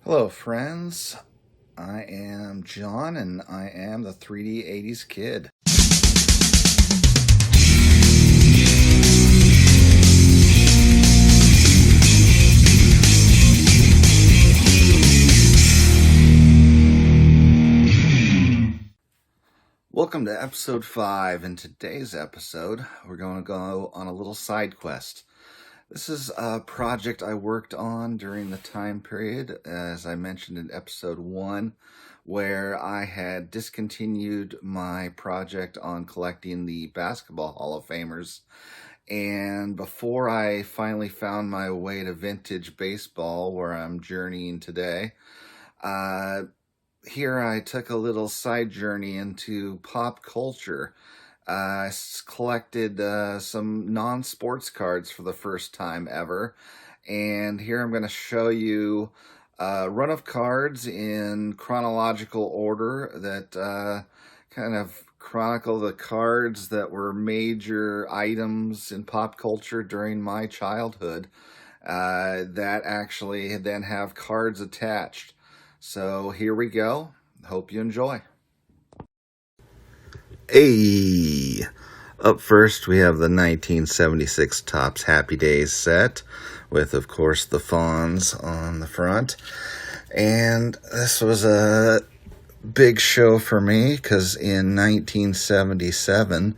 Hello, friends. I am John, and I am the 3D 80s kid. Welcome to episode 5. In today's episode, we're going to go on a little side quest. This is a project I worked on during the time period, as I mentioned in episode 1, where I had discontinued my project on collecting the Basketball Hall of Famers. And before I finally found my way to vintage baseball, where I'm journeying today, here I took a little side journey into pop culture. I collected some non-sports cards for the first time ever, and here I'm going to show you a run of cards in chronological order that kind of chronicle the cards that were major items in pop culture during my childhood that actually then have cards attached. So here we go. Hope you enjoy. Hey! Up first, we have the 1976 Topps Happy Days set with, of course, the fawns on the front. And this was a big show for me because in 1977,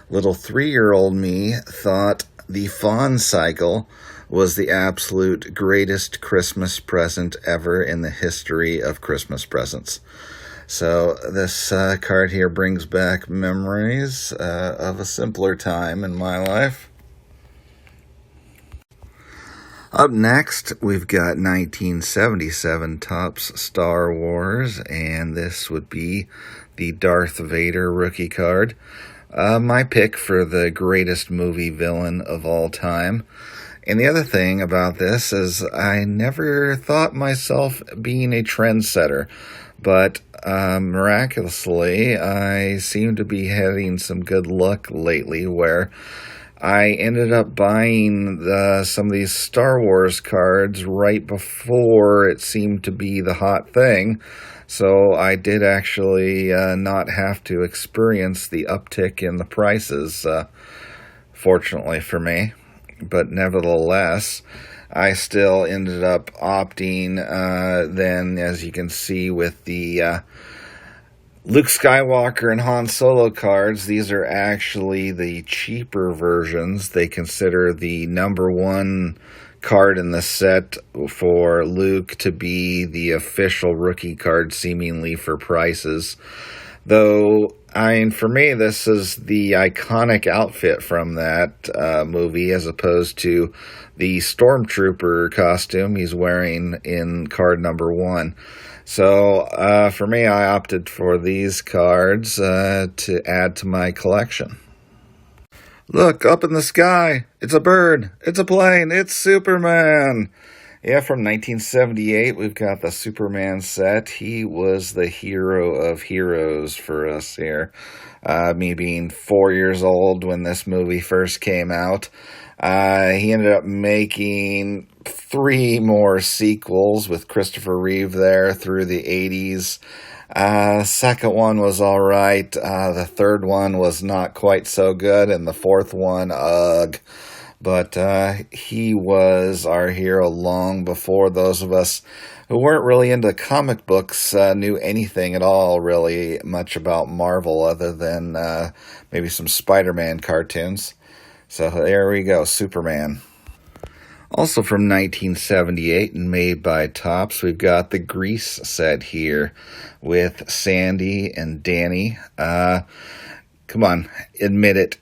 little 3-year-old me thought the fawn cycle was the absolute greatest Christmas present ever in the history of Christmas presents. So this card here brings back memories of a simpler time in my life. Up next, we've got 1977 Topps Star Wars, and this would be the Darth Vader rookie card. My pick for the greatest movie villain of all time. And the other thing about this is I never thought myself being a trendsetter, but miraculously, I seem to be having some good luck lately where I ended up buying some of these Star Wars cards right before it seemed to be the hot thing. So I did actually not have to experience the uptick in the prices, fortunately for me. But nevertheless, I still ended up opting then, as you can see, with the Luke Skywalker and Han Solo cards. These are actually the cheaper versions. They consider the number 1 card in the set for Luke to be the official rookie card, seemingly for prices. Though, for me, this is the iconic outfit from that movie, as opposed to the Stormtrooper costume he's wearing in card number 1. So, for me, I opted for these cards to add to my collection. Look, up in the sky, it's a bird, it's a plane, it's Superman! Yeah, from 1978, we've got the Superman set. He was the hero of heroes for us here. Me being 4 years old when this movie first came out. He ended up making 3 more sequels with Christopher Reeve there through the 80s. Second one was all right. The third one was not quite so good. And the fourth one, ugh. But he was our hero long before those of us who weren't really into comic books knew anything at all, really, much about Marvel other than maybe some Spider-Man cartoons. So there we go, Superman. Also from 1978 and made by Topps, we've got the Grease set here with Sandy and Danny. Come on, admit it.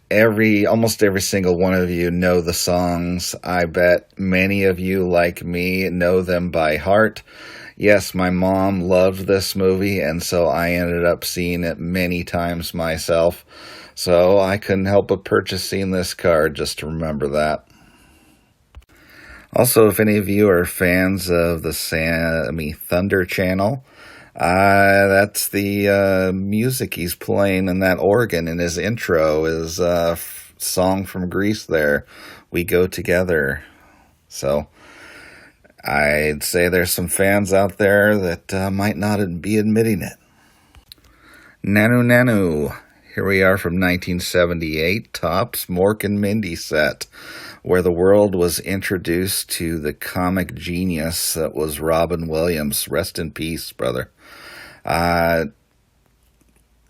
Almost every single one of you know the songs. I bet many of you, like me, know them by heart. Yes, my mom loved this movie, and so I ended up seeing it many times myself. So I couldn't help but purchasing this card just to remember that. Also, if any of you are fans of the Sammy Thunder channel, that's the music he's playing in that organ in his intro is a song from Grease there, We Go Together. So I'd say there's some fans out there that might not be admitting it. Nanu Nanu. Here we are from 1978, Topps Mork and Mindy set, where the world was introduced to the comic genius that was Robin Williams. Rest in peace, brother.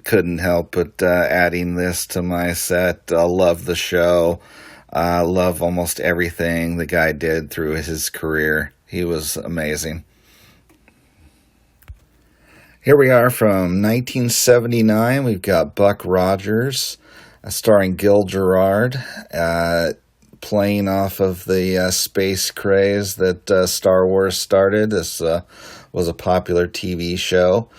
Couldn't help but adding this to my set. I love the show. I love almost everything the guy did through his career. He was amazing. Here we are from 1979. We've got Buck Rogers, starring Gil Gerard, playing off of the space craze that Star Wars started. This was a popular TV show.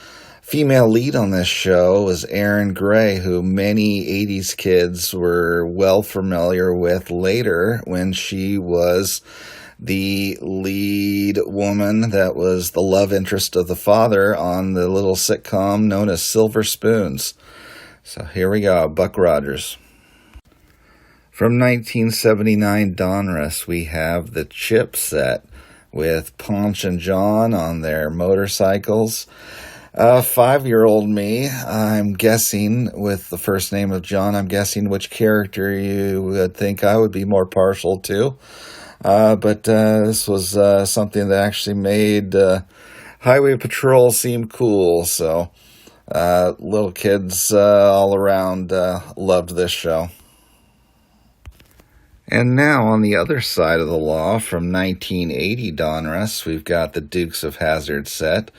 Female lead on this show was Erin Gray, who many 80s kids were well familiar with later when she was the lead woman that was the love interest of the father on the little sitcom known as Silver Spoons. So here we go, Buck Rogers. From 1979 Donruss, we have the Chip set with Ponch and John on their motorcycles. 5-year-old me, I'm guessing, with the first name of John, I'm guessing which character you would think I would be more partial to. But this was something that actually made Highway Patrol seem cool. So little kids all around loved this show. And now on the other side of the law, from 1980 Donruss, we've got the Dukes of Hazzard set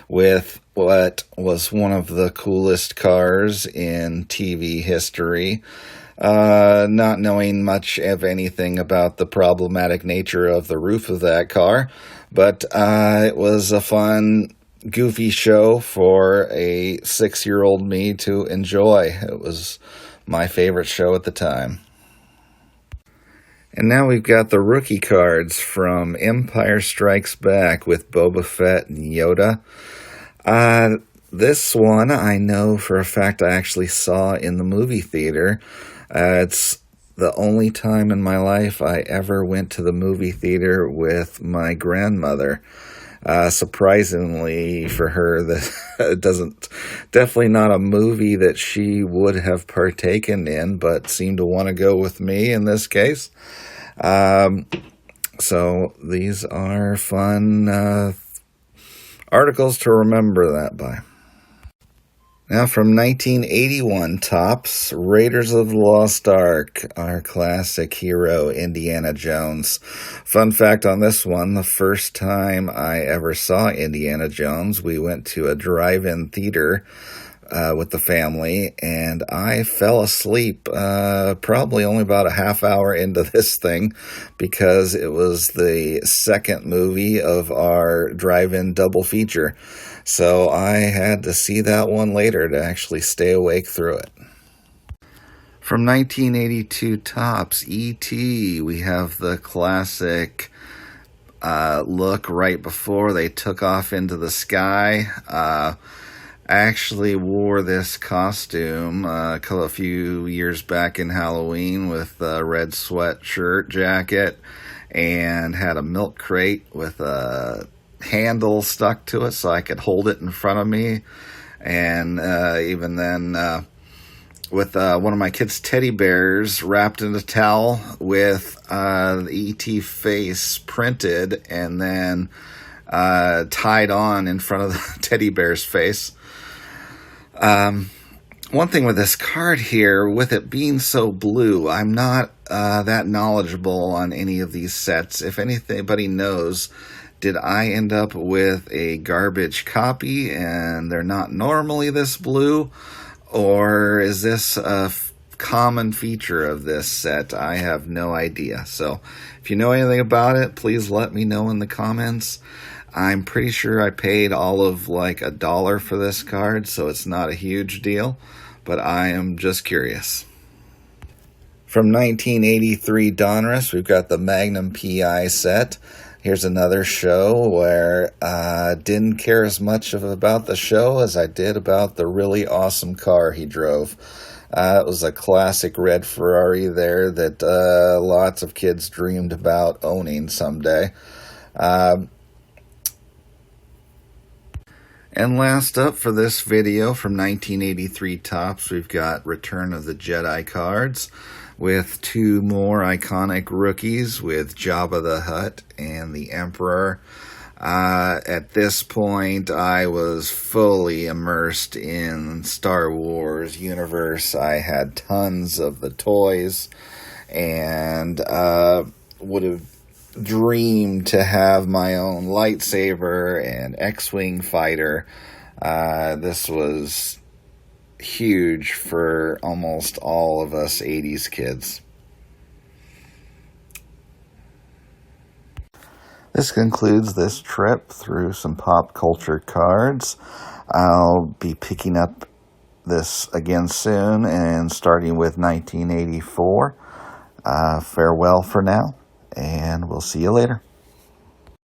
with what was one of the coolest cars in TV history. Not knowing much of anything about the problematic nature of the roof of that car, but it was a fun, goofy show for a 6-year-old me to enjoy. It was my favorite show at the time. And now we've got the rookie cards from Empire Strikes Back with Boba Fett and Yoda. This one I know for a fact I actually saw in the movie theater. It's the only time in my life I ever went to the movie theater with my grandmother. Surprisingly for her, that it definitely not a movie that she would have partaken in, but seemed to want to go with me in this case. So these are fun articles to remember that by. Now from 1981 Topps, Raiders of the Lost Ark, our classic hero, Indiana Jones. Fun fact on this one, the first time I ever saw Indiana Jones, we went to a drive-in theater with the family, and I fell asleep probably only about a half hour into this thing because it was the second movie of our drive-in double feature. So I had to see that one later to actually stay awake through it. From 1982 Topps, E.T., we have the classic look right before they took off into the sky. I actually wore this costume a few years back in Halloween with a red sweatshirt jacket and had a milk crate with a handle stuck to it so I could hold it in front of me. And even then with one of my kids' teddy bears wrapped in a towel with the E.T. face printed and then tied on in front of the teddy bear's face. One thing with this card here, with it being so blue, I'm not that knowledgeable on any of these sets. If anybody knows, did I end up with a garbage copy and they're not normally this blue? Or is this a common feature of this set? I have no idea. So if you know anything about it, please let me know in the comments. I'm pretty sure I paid all of like $1 for this card, so it's not a huge deal, but I am just curious. From 1983 Donruss, we've got the Magnum PI set. Here's another show where I didn't care as much about the show as I did about the really awesome car he drove. It was a classic red Ferrari there that lots of kids dreamed about owning someday. And last up for this video from 1983 Topps, we've got Return of the Jedi cards with two more iconic rookies with Jabba the Hutt and the Emperor. At this point, I was fully immersed in Star Wars universe. I had tons of the toys and would have dreamed to have my own lightsaber and X-Wing fighter. This was huge for almost all of us 80s kids. This concludes this trip through some pop culture cards. I'll be picking up this again soon and starting with 1984. Farewell for now, and we'll see you later.